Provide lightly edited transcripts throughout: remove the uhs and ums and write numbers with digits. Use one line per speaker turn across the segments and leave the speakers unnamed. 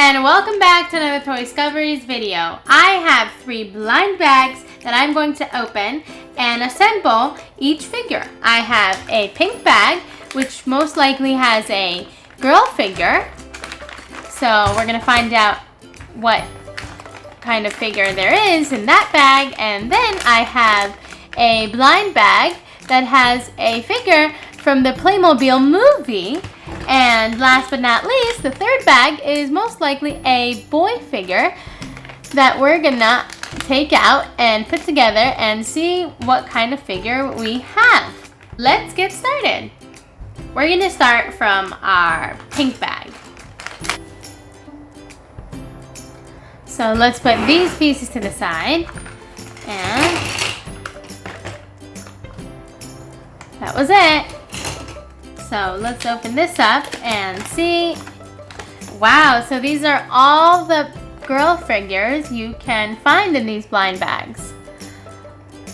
and welcome back to another Toy Discoveries video. I have 3 blind bags that I'm going to open and assemble each figure. I have a pink bag, which most likely has a girl figure. So we're going to find out what kind of figure there is in that bag. And then I have a blind bag that has a figure from the Playmobil movie. And last but not least, the third bag is most likely a boy figure that we're gonna take out and put together and see what kind of figure we have. Let's get started. We're gonna start from our pink bag. So let's put these pieces to the side. And that was it. So let's open this up and see. Wow, so these are all the girl figures you can find in these blind bags.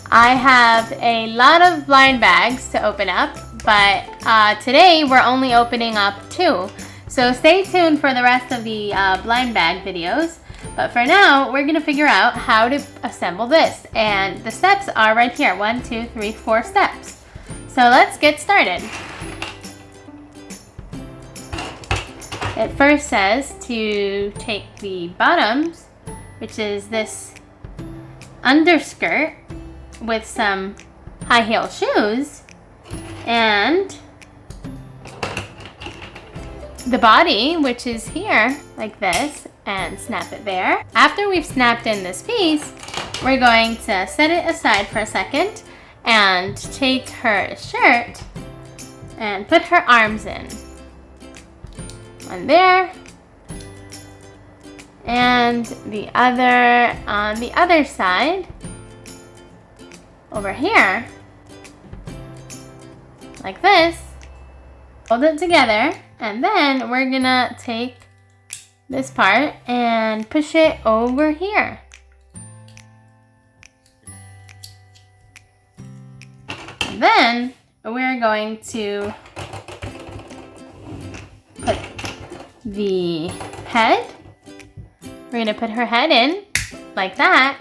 I have a lot of blind bags to open up, but today we're only opening up 2. So stay tuned for the rest of the blind bag videos. But for now, we're gonna figure out how to assemble this. And the steps are right here, 1, 2, 3, 4 steps. So let's get started. It first says to take the bottoms, which is this underskirt with some high heel shoes, and the body, which is here like this, and snap it there. After we've snapped in this piece, we're going to set it aside for a second and take her shirt and put her arms in. One there, and the other on the other side over here, like this. Hold it together, and then we're gonna take this part and push it over here. And then we're going to put the head. We're gonna put her head in like that.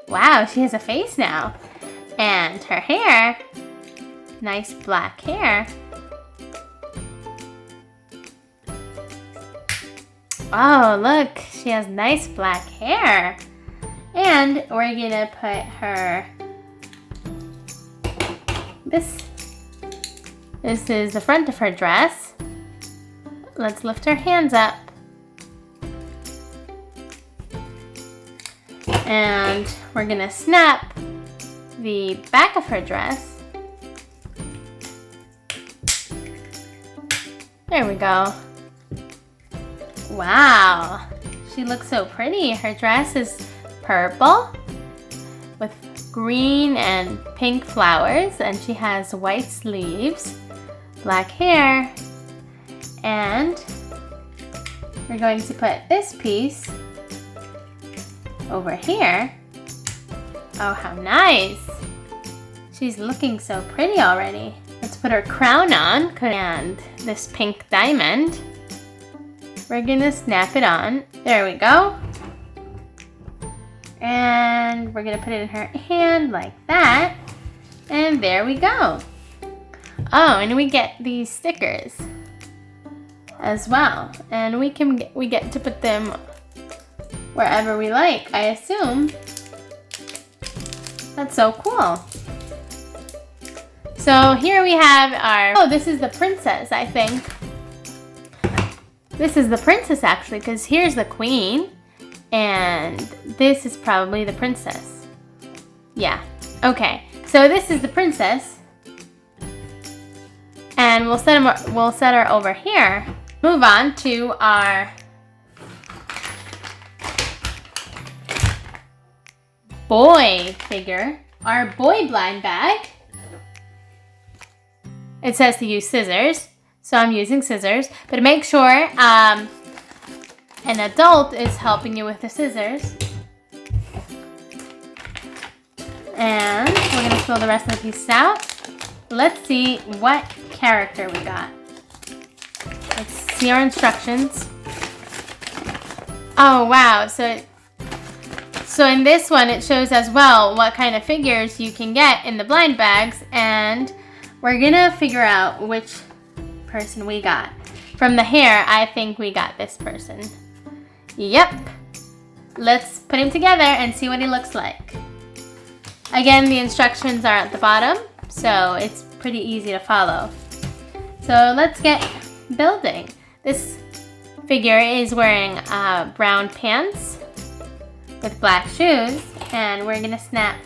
Wow, she has a face now. And her hair, nice black hair. Oh, look, she has nice black hair. And we're gonna put her, this is the front of her dress. Let's lift her hands up. And we're gonna snap the back of her dress. There we go. Wow, she looks so pretty. Her dress is purple with green and pink flowers, and she has white sleeves, black hair. And we're going to put this piece over here. Oh, how nice. She's looking so pretty already. Let's put her crown on, and this pink diamond. We're gonna snap it on. There we go. And we're gonna put it in her hand like that. And there we go. Oh, and we get these stickers as well, and we get to put them wherever we like, I assume. That's so cool. So here we have our, oh, this is the princess, I think. This is the princess actually, because here's the queen, and this is probably the princess. Yeah, okay. So this is the princess, and we'll set her over here. Move on to our boy figure, our boy blind bag. It says to use scissors, so I'm using scissors, but make sure an adult is helping you with the scissors. And we're gonna fill the rest of the pieces out. Let's see what character we got. Let's see our instructions. Oh, wow. So in this one, it shows as well what kind of figures you can get in the blind bags. And we're going to figure out which person we got. From the hair, I think we got this person. Yep. Let's put him together and see what he looks like. Again, the instructions are at the bottom, so it's pretty easy to follow. So let's get building. This figure is wearing brown pants with black shoes, and we're gonna snap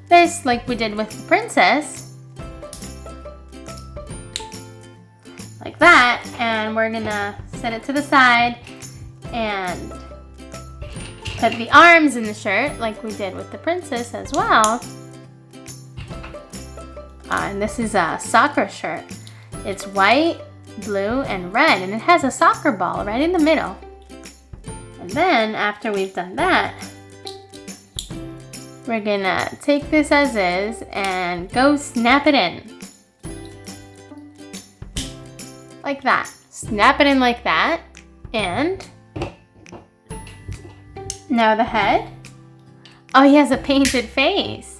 this like we did with the princess. Like that, and we're gonna set it to the side and put the arms in the shirt like we did with the princess as well. And this is a soccer shirt. It's white, blue, and red, and it has a soccer ball right in the middle. And then after we've done that, we're gonna take this as is and go snap it in. Like that. Snap it in like that. And now the head. Oh, he has a painted face.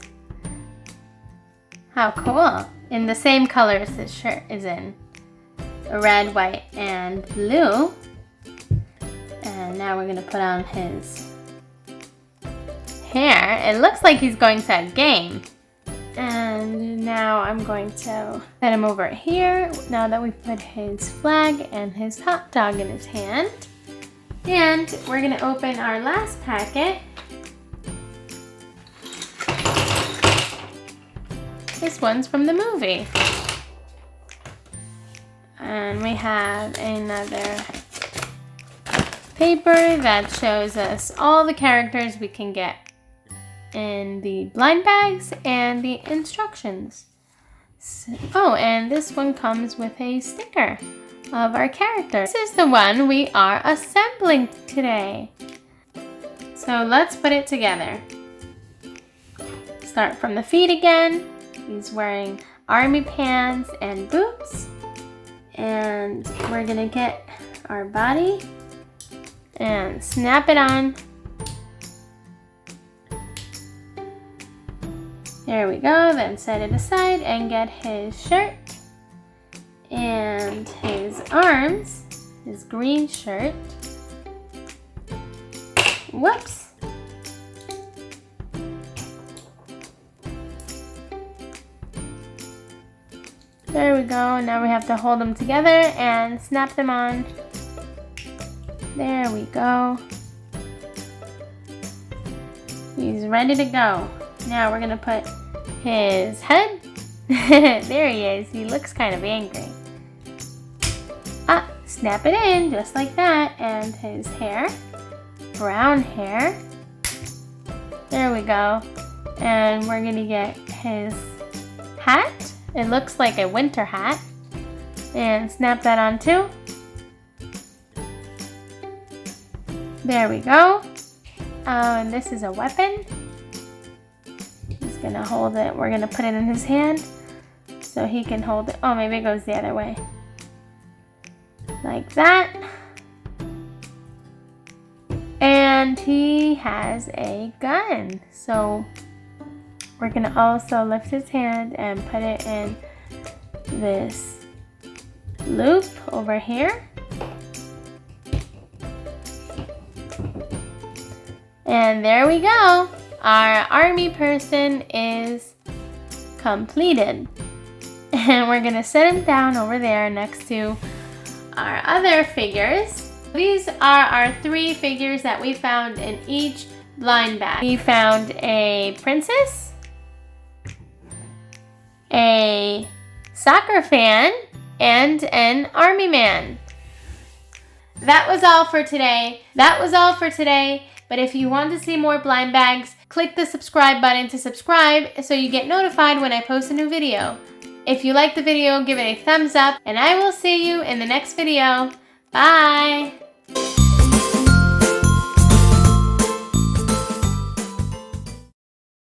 How cool. In the same colors this shirt is in. Red, white, and blue. And now we're gonna put on his hair. It looks like he's going to a game. And now I'm going to set him over here now that we've put his flag and his hot dog in his hand. And we're gonna open our last packet. This one's from the movie. And we have another paper that shows us all the characters we can get in the blind bags and the instructions. Oh, and this one comes with a sticker of our character. This is the one we are assembling today. So let's put it together. Start from the feet again. He's wearing army pants and boots. And we're gonna get our body and snap it on. There we go, then set it aside and get his shirt and his arms, his green shirt. Whoops. There we go, now we have to hold them together and snap them on. There we go. He's ready to go. Now we're gonna put his head. There he is. He looks kind of angry. Snap it in just like that. And his hair, brown hair. There we go. And we're gonna get his hat. It looks like a winter hat. And snap that on too. There we go. And this is a weapon. He's gonna hold it. We're gonna put it in his hand so he can hold it. Oh, maybe it goes the other way. Like that. And he has a gun. So we're gonna also lift his hand and put it in this loop over here. And there we go. Our army person is completed. And we're gonna set him down over there next to our other figures. These are our 3 figures that we found in each blind bag. We found a princess, a soccer fan, and an army man. That was all for today. But if you want to see more blind bags, click the subscribe button to subscribe so you get notified when I post a new video. If you like the video, give it a thumbs up, and I will see you in the next video. Bye!